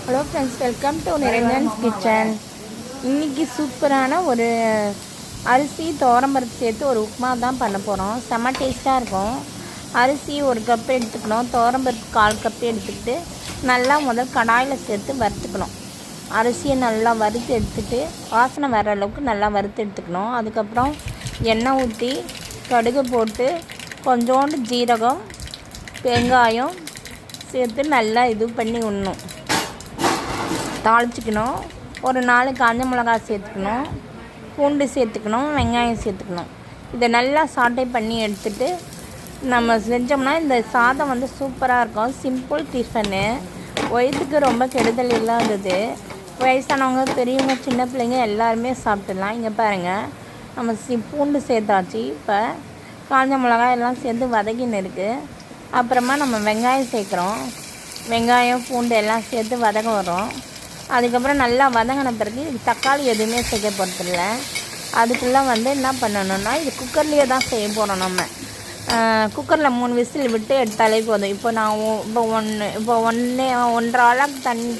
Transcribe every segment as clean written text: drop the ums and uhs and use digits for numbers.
Hello friends, welcome to Niranjan's kitchen. இன்றைக்கி சூப்பரான ஒரு அரிசி துவரம்பருப்பு சேர்த்து ஒரு உப்புமா தான் பண்ண போகிறோம். செம்ம டேஸ்ட்டாக இருக்கும். அரிசி ஒரு கப் எடுத்துக்கணும், துவரம்பருப்பு 1/4 கப் எடுத்துக்கிட்டு நல்லா முதல் கடாயில் சேர்த்து வறுத்துக்கணும். அரிசியை நல்லா வறுத்து எடுத்துகிட்டு வாசனை வர அளவுக்கு நல்லா வறுத்து எடுத்துக்கணும். அதுக்கப்புறம் எண்ணெய் ஊற்றி கடுகு போட்டு கொஞ்சோண்டு ஜீரகம், வெங்காயம் சேர்த்து நல்லா இது பண்ணி விடணும். தாளிச்சிக்கணும். ஒரு 4 காஞ்ச மிளகாய் சேர்த்துக்கணும், பூண்டு சேர்த்துக்கணும், வெங்காயம் சேர்த்துக்கணும். இதை நல்லா சாட்டை பண்ணி எடுத்துகிட்டு நம்ம செஞ்சோம்னா இந்த சாதம் வந்து சூப்பராக இருக்கும். சிம்பிள் டிஃபனு, வயிற்றுக்கு ரொம்ப கெடுதல் இல்லாதது. வயசானவங்க, பெரியவங்க, சின்ன பிள்ளைங்க எல்லாருமே சாப்பிட்டுடலாம். இங்கே பாருங்கள், நம்ம பூண்டு சேர்த்தாச்சு. இப்போ காஞ்ச மிளகாய் எல்லாம் சேர்த்து வதக்கின்னு இருக்குது. அப்புறமா நம்ம வெங்காயம் சேர்க்குறோம். வெங்காயம் பூண்டு எல்லாம் சேர்த்து வதங்க வரும். அதுக்கப்புறம் நல்லா வதங்கின பிறகு இது தக்காளி எதுவுமே சேர்க்க போகிறதில்ல. அதுக்குள்ளே வந்து என்ன பண்ணணுன்னா, இது குக்கர்லேயே தான் செய்ய போகிறோம். நம்ம குக்கரில் 3 விசில் விட்டு எடுத்தாலே போதும். இப்போ நான் இப்போ 1.5 ஆழாக்கு தண்ணி,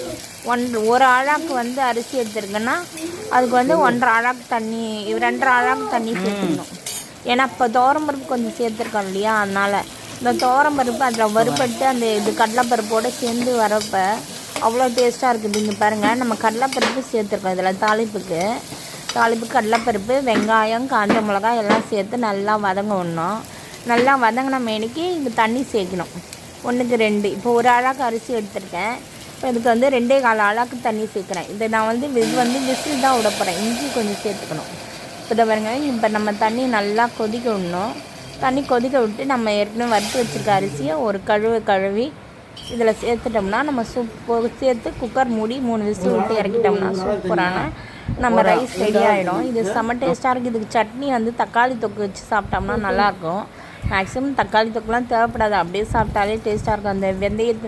ஒரு ஆழாக்கு வந்து அரிசி எடுத்துருக்கேன்னா அதுக்கு வந்து 1.5 ஆழாக்கு தண்ணி, 2.5 ஆழாக்கு தண்ணி சேர்த்துக்கணும். ஏன்னா இப்போ துவரம்பருப்பு கொஞ்சம் சேர்த்துருக்கோம் இல்லையா, அதனால் இந்த துவரம்பருப்பு அதில் வறுபட்டு அந்த இது கடலைப்பருப்போடு சேர்ந்து வரப்போ அவ்வளோ டேஸ்ட்டாக இருக்குது. இங்கே பாருங்கள், நம்ம கடலைப்பருப்பு சேர்த்துருக்கோம். இதில் தாளிப்புக்கு கடலைப்பருப்பு, வெங்காயம், காஞ்ச மிளகாய் எல்லாம் சேர்த்து நல்லா வதங்க விடணும். நல்லா வதங்கின மேனிக்கு இங்கே தண்ணி சேர்க்கணும். 1க்கு 2. இப்போ 1 ஆழாக்கு அரிசி எடுத்திருக்கேன். இப்போ இதுக்கு வந்து 2.25 ஆழாக்கு தண்ணி சேர்க்குறேன். இதை நான் வந்து விசில் தான் விட போகிறேன். இஞ்சி கொஞ்சம் சேர்த்துக்கணும். இப்போ இதை பாருங்கள், இப்போ நம்ம தண்ணி நல்லா கொதிக்க விடணும். தண்ணி கொதிக்க விட்டு நம்ம ஏற்கனவே வறுத்து வச்சுருக்க அரிசியை ஒரு கழுவி இதில் சேர்த்துட்டோம்னா நம்ம சேர்த்து குக்கர் மூடி 3 விசில் விட்டு இறக்கிட்டோம்னா சூப்பரான நம்ம ரைஸ் ரெடி ஆகிடும். இது செம்ம டேஸ்ட்டாக இருக்குது. இதுக்கு சட்னி வந்து தக்காளி தொக்கு வச்சு சாப்பிட்டோம்னா நல்லாயிருக்கும். மேக்ஸிமம் தக்காளி தொக்குலாம் தேவைப்படாது, அப்படியே சாப்பிட்டாலே டேஸ்ட்டாக இருக்கும். அந்த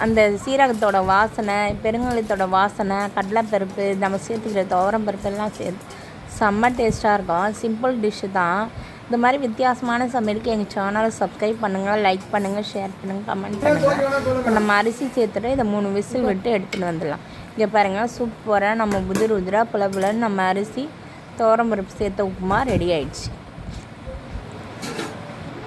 அந்த சீரகத்தோட வாசனை, பெருங்காயத்தோட வாசனை, கடலைப்பருப்பு, நம்ம சேர்த்துக்கிற துவரம்பருப்பு எல்லாம் சேர்த்து செம்ம டேஸ்ட்டாக இருக்கும். சிம்பிள் டிஷ்ஷு தான். இந்த மாதிரி வித்தியாசமான சமையலுக்கு எங்கள் சேனலை சப்ஸ்கிரைப் பண்ணுங்கள், லைக் பண்ணுங்கள், ஷேர் பண்ணுங்கள், கமெண்ட் பண்ணுங்கள். இப்போ நம்ம அரிசி சேர்த்துட்டு இதை 3 விசில் விட்டு எடுத்துகிட்டு வந்துடலாம். இங்கே பாருங்கள், சூப்பராக நம்ம உதிராக புலன்னு நம்ம அரிசி துவரம்பருப்பு சேர்த்த உப்புமா ரெடி ஆயிடுச்சு.